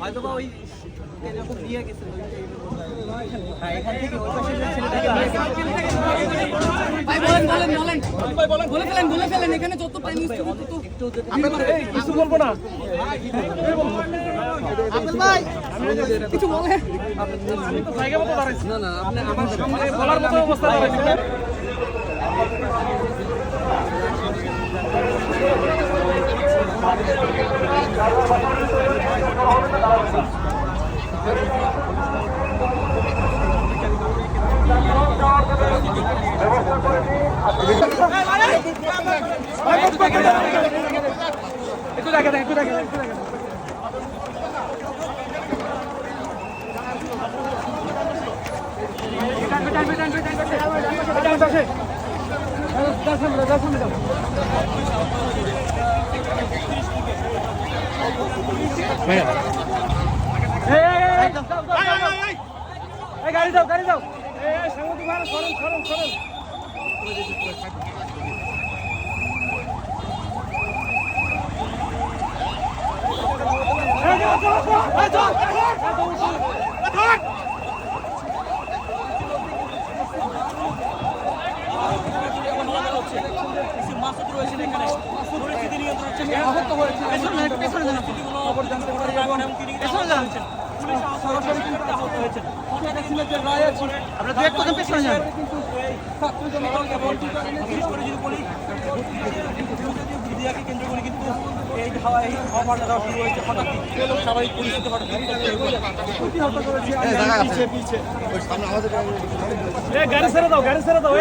হয়তো বা ওই যখন দিয়ে গেছে এখান থেকে ওই পাশে ছেলেটাকে ভাই বলে ফেলেন এখানে যত টাইম কিছু বলবো না আব্দুল ভাই কিছু বলে আমি তো জায়গা মতো দাঁড়াইছি না আপনি আমার সামনে বলার মতো অবস্থা দাঁড়াইছি একটু দেখে গাড়ি যাও সাংবাদিক ভাই সরণ কেন্দ্র করে কিন্তু এই হাওয়াটা দেওয়া শুরু হয়েছে হঠাৎ স্বাভাবিক পরিস্থিতি গাড়ি ছেড়ে দাও গাড়ি ছেড়ে দাও